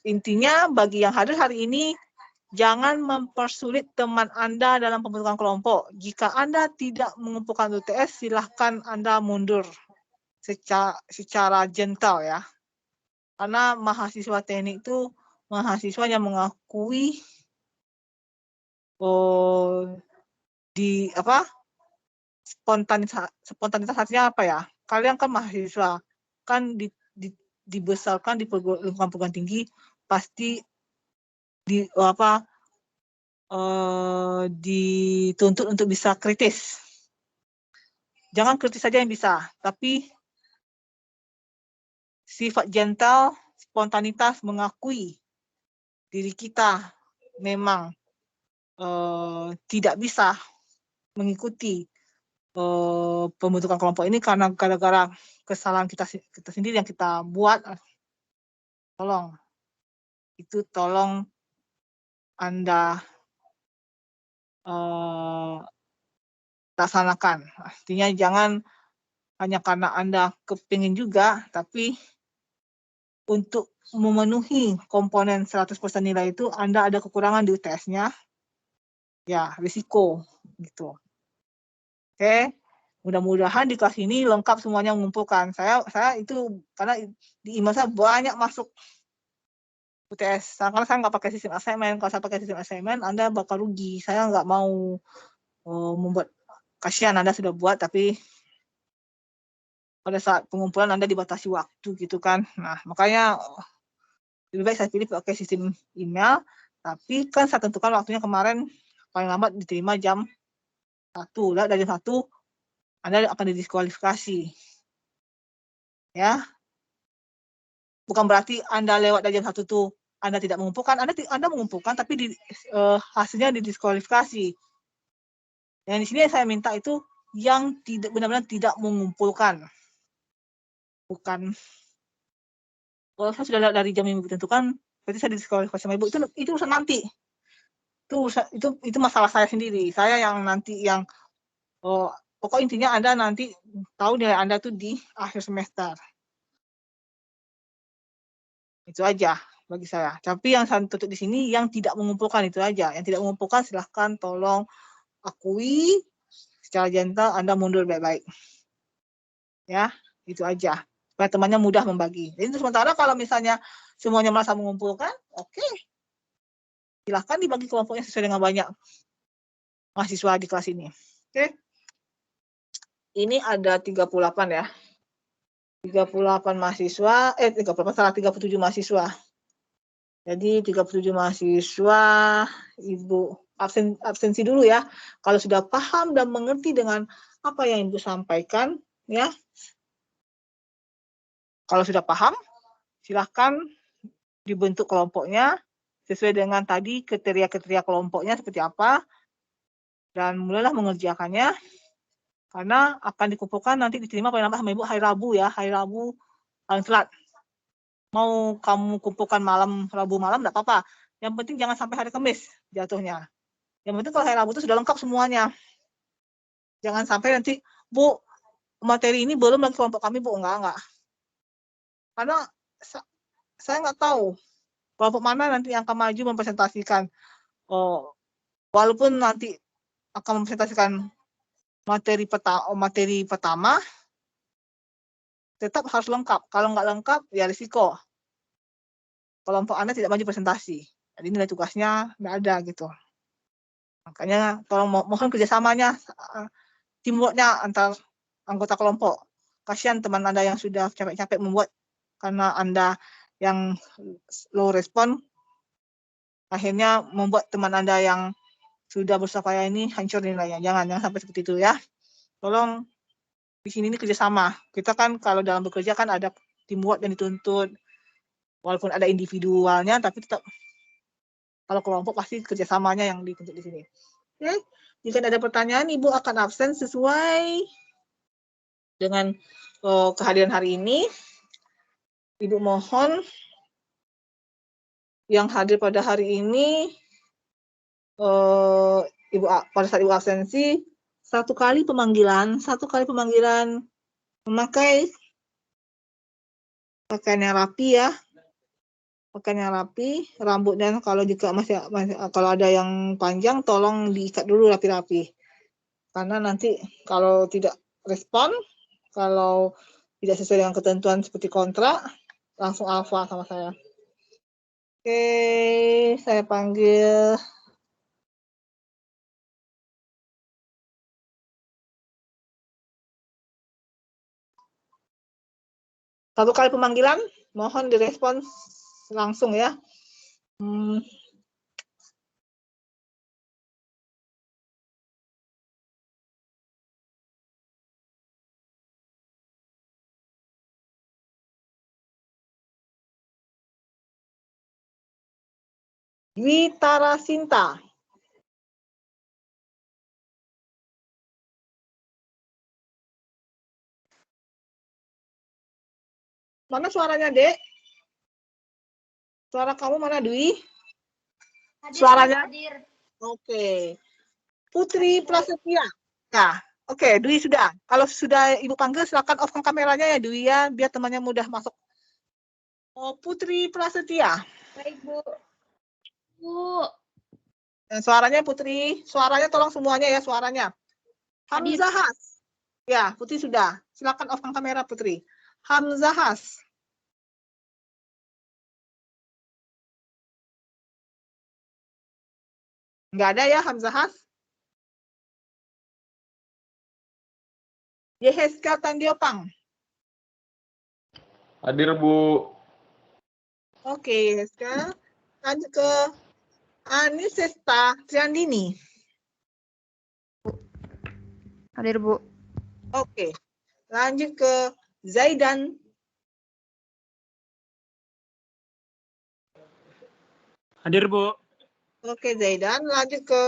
Intinya bagi yang hadir hari ini, jangan mempersulit teman Anda dalam pembentukan kelompok. Jika Anda tidak mengumpulkan UTS, silahkan Anda mundur secara gentle ya. Karena mahasiswa teknik itu mahasiswa yang mengakui spontanitas artinya apa ya? Kalian kan mahasiswa, kan dibesarkan di lingkungan perguruan tinggi, pasti dituntut untuk bisa kritis. Jangan kritis saja yang bisa, tapi sifat gentle, spontanitas, mengakui diri kita memang tidak bisa mengikuti pembentukan kelompok ini karena gara-gara kesalahan kita sendiri yang kita buat. Tolong Anda laksanakan. Artinya jangan hanya karena Anda kepingin juga, tapi untuk memenuhi komponen 100% nilai itu Anda ada kekurangan di UTS-nya, ya risiko gitu. Oke, mudah-mudahan di kelas ini lengkap semuanya mengumpulkan. Saya itu karena di email saya banyak masuk UTS. Karena saya nggak pakai sistem assignment. Kalau saya pakai sistem assignment, Anda bakal rugi. Saya nggak mau membuat kasihan Anda sudah buat, tapi pada saat pengumpulan Anda dibatasi waktu gitu kan. Nah, makanya lebih baik saya pilih pakai sistem email, tapi kan saya tentukan waktunya kemarin paling lambat diterima jam 1. Dari jam 1 Anda akan didiskualifikasi. Ya. Bukan berarti Anda lewat dari jam 1 itu Anda tidak mengumpulkan, Anda mengumpulkan tapi hasilnya didiskualifikasi. Yang di sini yang saya minta itu yang tidak benar-benar tidak mengumpulkan. Bukan kalau saya sudah dari jam yang ditentukan, berarti saya didiskualifikasi sama Ibu. Itu urusan nanti. Itu masalah saya sendiri. Saya yang nanti yang pokok intinya Anda nanti tahu nilai Anda itu di akhir semester. Itu aja bagi saya. Tapi yang saya tutup di sini yang tidak mengumpulkan itu aja. Yang tidak mengumpulkan silahkan tolong akui secara gentle Anda mundur baik-baik. Ya, itu aja. Supaya temannya mudah membagi. Jadi sementara kalau misalnya semuanya merasa mengumpulkan, oke. Silahkan dibagi kelompoknya sesuai dengan banyak mahasiswa di kelas ini. Oke. Ini ada 38 ya. 38 mahasiswa, 37 mahasiswa. Jadi 37 mahasiswa, Ibu absensi dulu ya. Kalau sudah paham dan mengerti dengan apa yang Ibu sampaikan, ya. Kalau sudah paham, silahkan dibentuk kelompoknya sesuai dengan tadi kriteria-kriteria kelompoknya seperti apa, dan mulailah mengerjakannya, karena akan dikumpulkan nanti diterima paling lambat sama Ibu hari Rabu ya, hari Rabu paling telat. Mau kamu kumpulkan Rabu malam, enggak apa-apa. Yang penting jangan sampai hari Kamis jatuhnya. Yang penting kalau hari Rabu itu sudah lengkap semuanya. Jangan sampai nanti, Bu, materi ini belum lagi kelompok kami, Bu. Enggak. Karena saya nggak tahu kelompok mana nanti yang akan maju mempresentasikan. Walaupun nanti akan mempresentasikan materi pertama tetap harus lengkap. Kalau nggak lengkap, ya risiko kelompok Anda tidak maju presentasi. Jadi nilai tugasnya nggak ada gitu. Makanya tolong mohon kerjasamanya, teamwork-nya antar anggota kelompok. Kasihan teman Anda yang sudah capek-capek membuat, karena Anda yang low respon, akhirnya membuat teman Anda yang sudah bersusah ini hancur nilainya. Jangan sampai seperti itu ya. Tolong di sini ini kerjasama. Kita kan kalau dalam bekerja kan ada teamwork yang dituntut. Walaupun ada individualnya, tapi tetap kalau kelompok pasti kerjasamanya yang dituntut di sini. Oke, jika ada pertanyaan, Ibu akan absen sesuai dengan kehadiran hari ini. Ibu mohon yang hadir pada hari ini, pada saat Ibu absensi, satu kali pemanggilan memakai pakaian yang rapi ya, rambutnya kalau jika masih kalau ada yang panjang tolong diikat dulu rapi-rapi, karena nanti kalau tidak respon, kalau tidak sesuai dengan ketentuan seperti kontrak, langsung alfa sama saya. Oke, saya panggil satu kali pemanggilan, mohon direspons langsung ya. Dwi Tarasinta. Mana suaranya, Dek? Suara kamu mana, Dwi? Suaranya? Hadir. Oke. Putri Prasetya. Nah, oke, Dwi sudah. Kalau sudah Ibu panggil, silakan off kameranya ya, Dwi ya, biar temannya mudah masuk. Putri Prasetya. Baik, Bu. Bu. Suaranya Putri, suaranya tolong semuanya ya suaranya. Hamzahas. Ya, Putri sudah. Silakan off kamera, Putri. Hamzahas. Nggak ada ya Hamzahas? Yeheska Tandiopang. Hadir, Bu. Oke, Yeheska. Lanjut ke Anisesta Triandini. Hadir, Bu. Oke. Lanjut ke Zaidan. Hadir, Bu. Oke, Zaidan. Lanjut ke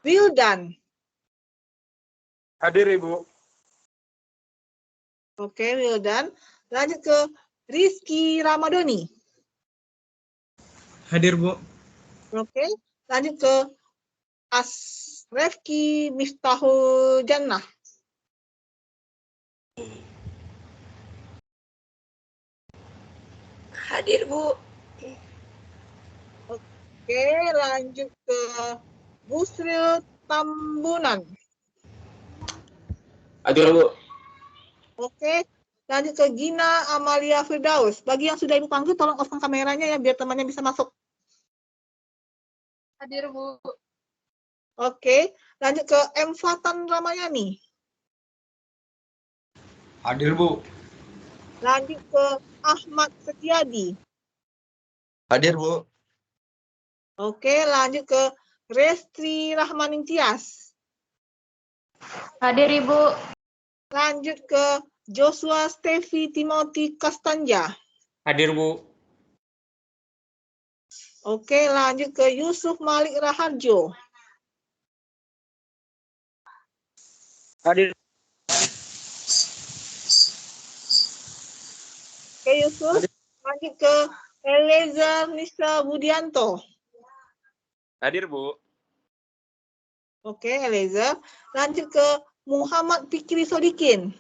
Wildan. Hadir, Ibu. Oke, Wildan. Lanjut ke Rizky Ramadhani. Hadir, Bu. Oke. Lanjut ke Asrefki Miftahul Jannah. Hadir, Bu. Oke, lanjut ke Busril Tambunan. Hadir, Bu. Oke, lanjut ke Gina Amalia Firdaus. Bagi yang sudah Ibu panggil, tolong off kameranya ya, biar temannya bisa masuk. Hadir, Bu. Oke, lanjut ke M. Fatan Ramayani. Hadir, Bu. Lanjut ke Ahmad Setiadi. Hadir, Bu. Oke, lanjut ke Restri Rahmaningtyas. Hadir, Ibu. Lanjut ke Joshua Stevi Timothy Kastanja. Hadir, Bu. Oke, lanjut ke Yusuf Malik Raharjo. Hadir. Oke, Yusuf. Lanjut ke Eliezer Nisa Budianto. Hadir, Bu. Oke, Eliezer. Lanjut ke Muhammad Fikri Sodikin.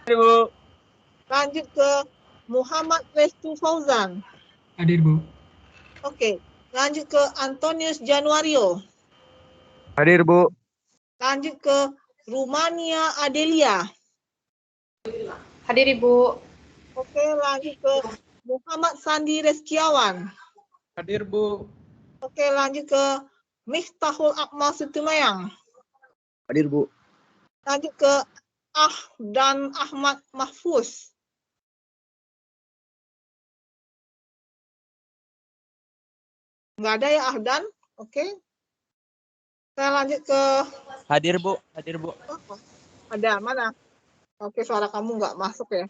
Hadir, Bu. Lanjut ke Muhammad Restu Fauzan. Hadir, Bu. Oke, lanjut ke Antonius Januario. Hadir, Bu. Lanjut ke Rumania Adelia. Hadir Ibu. Oke, lanjut ke Muhammad Sandi Reskiawan. Hadir Bu. Oke, lanjut ke Miftahul Akmal Situmayang. Hadir Bu. Lanjut ke dan Ahmad Mahfuz. Nggak ada ya Ahdan. Oke. Saya lanjut ke Hadir Bu. Hadir Bu. ada mana? Oke, suara kamu nggak masuk ya.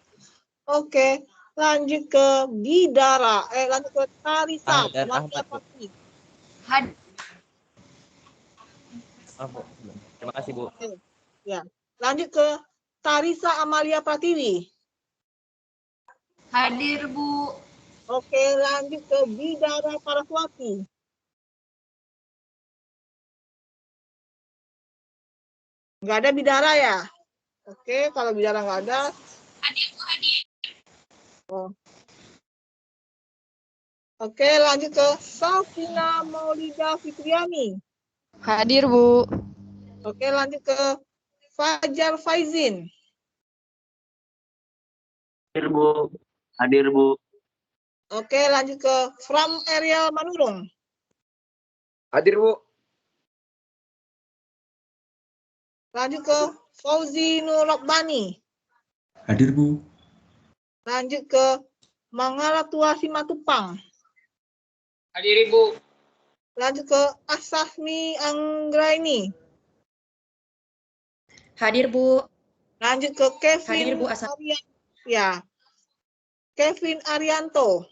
Oke, lanjut ke Bidara. Lanjut ke Tarisa. Dan Ahmad Bu. Hadir. Oh, Bu. Terima kasih Bu. Ya. Lanjut ke Tarisa Amalia Pratiwi. Hadir Bu. Oke, lanjut ke Bidara Paraswati. Nggak ada Bidara ya? Oke, kalau Bidara nggak ada. Hadir Bu, hadir. Oh. Oke, lanjut ke Safina Maulida Fitriani. Hadir Bu. Oke, lanjut ke Fajar Faizin. Hadir Bu. Hadir Bu. Oke, lanjut ke Fram Ariel Manurung. Hadir Bu. Lanjut ke Fauzi Nur Rabbani. Hadir Bu. Lanjut ke Mangala Tua Simatupang. Hadir Ibu. Lanjut ke Asahmi Anggraini. Hadir Bu. Lanjut ke Hadir Kevin Bu, Asa. Ya. Kevin Arianto.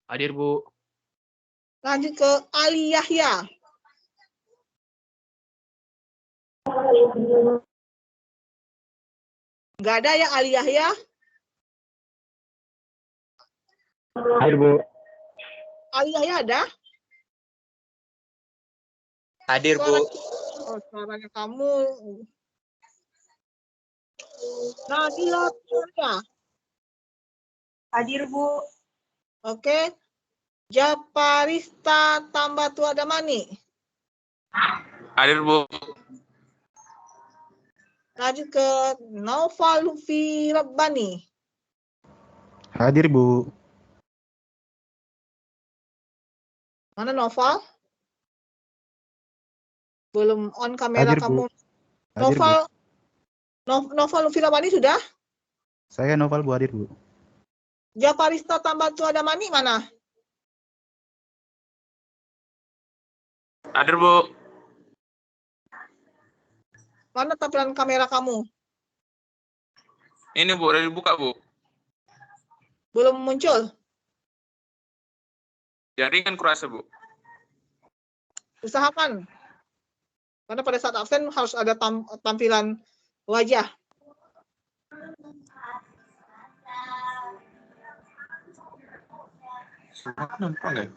Hadir Bu. Lanjut ke Ali Yahya. Nggak ada ya Ali Yahya? Hadir Bu. Ali Yahya ada? Hadir Bu. Oh, suaranya kamu. Nadila Surya. Hadir Bu. Oke. Japarista Tambatu Adamani. Hadir Bu. Lanjut ke Naufal Lutfi Rabbani. Hadir Bu. Mana Noval? Belum on kamera Hadir, kamu. Bu. Hadir, Bu. Noval Lutfi Rabbani sudah? Saya Noval Bu, hadir Bu. Japarista Tambatu Adamani mana? Hadir Bu. Mana tampilan kamera kamu? Ini Bu, udah dibuka Bu. Belum muncul. Jaringan kurasa Bu. Usahakan. Karena pada saat absen harus ada tampilan wajah. Nampak nggak?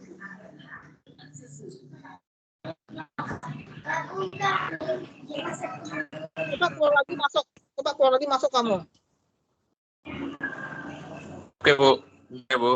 Coba keluar lagi masuk. Coba keluar lagi masuk kamu. Oke Bu. Oke Bu.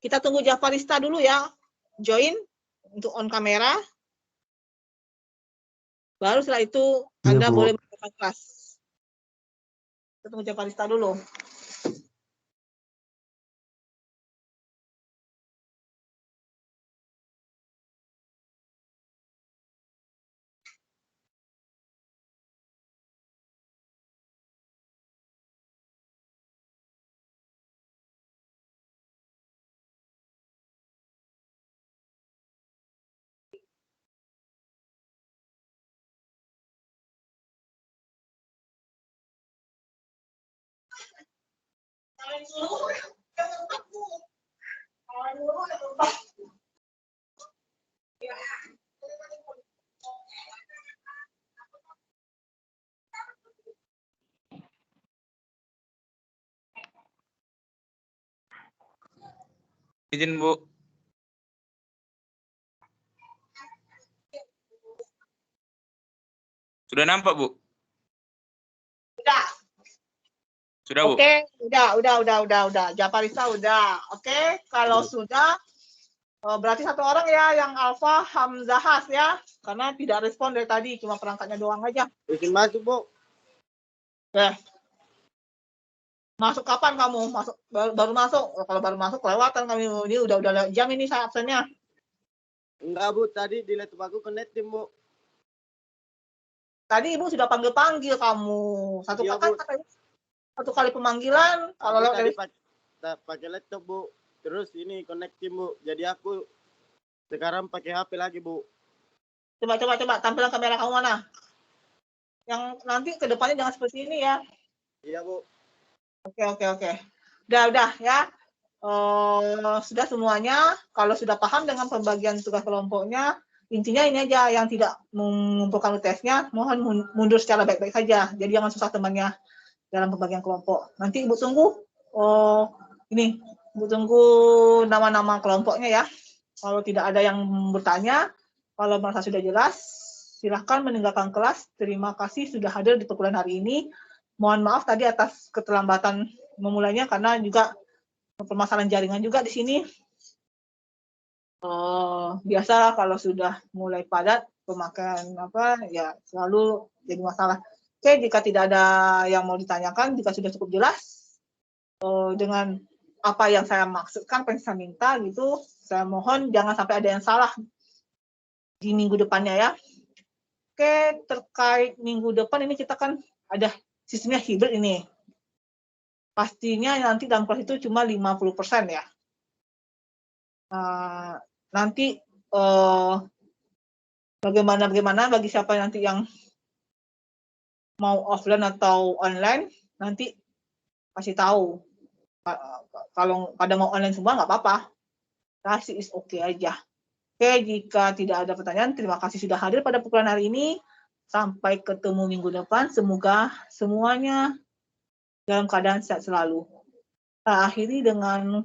Kita tunggu Jafarista dulu ya. Join untuk on kamera. Baru setelah itu Iya, Anda Bu. boleh melakukan kelas. Kita tunggu Jafarista dulu. Izin Bu. Sudah nampak Bu? Udah. Sudah Bu? Oke, udah. Japarisa udah. Oke, kalau sudah berarti satu orang ya yang Alfa Hamzahas ya, karena tidak respon dari tadi, cuma perangkatnya doang aja. Izin masuk, Bu. Oke. Masuk kapan kamu? Masuk baru masuk. Kalau baru masuk kelewatan kami ini udah jam ini saya absennya. Enggak, Bu. Tadi di laptop aku connecting, Bu. Tadi Ibu sudah panggil-panggil kamu. Satu Iya, kali Bu. satu kali pemanggilan. Kalau Aku tadi dari pakai laptop, Bu. Terus ini connecting, Bu. Jadi aku sekarang pakai HP lagi, Bu. coba tampilan kamera kamu mana? Yang nanti ke depannya jangan seperti ini ya. Iya, Bu. Oke. Udah ya. Sudah semuanya. Kalau sudah paham dengan pembagian tugas kelompoknya, intinya ini aja, yang tidak mengumpulkan UTS-nya, mohon mundur secara baik-baik saja. Jadi jangan susah temannya dalam pembagian kelompok. Nanti Ibu tunggu. Ibu tunggu nama-nama kelompoknya ya. Kalau tidak ada yang bertanya, kalau merasa sudah jelas, silahkan meninggalkan kelas. Terima kasih sudah hadir di perkuliahan hari ini. Mohon maaf tadi atas keterlambatan memulainya karena juga permasalahan jaringan juga di sini. Biasa kalau sudah mulai padat pemakaian ya selalu jadi masalah. Oke, jika tidak ada yang mau ditanyakan, jika sudah cukup jelas dengan apa yang saya maksudkan, apa yang saya minta gitu, saya mohon jangan sampai ada yang salah di minggu depannya ya. Oke, terkait minggu depan ini kita kan ada sistemnya hibrid ini. Pastinya nanti dalam kelas itu cuma 50% ya. Nanti bagaimana bagi siapa nanti yang mau offline atau online, nanti kasih tahu. Kalau pada mau online semua nggak apa-apa. Kasih is oke aja. Oke, jika tidak ada pertanyaan, terima kasih sudah hadir pada perkuliahan hari ini. Sampai ketemu minggu depan. Semoga semuanya dalam keadaan sehat selalu. Kita akhiri dengan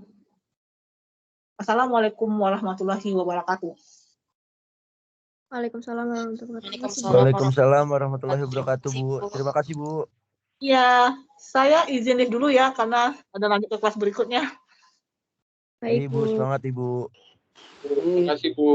Assalamualaikum warahmatullahi wabarakatuh. Waalaikumsalam warahmatullahi wabarakatuh. Waalaikumsalam warahmatullahi wabarakatuh, Bu. Terima kasih, Bu. Ya, saya izin live dulu ya, karena ada lanjut ke kelas berikutnya. Baik, Bu. Semangat, Ibu. Terima kasih Bu.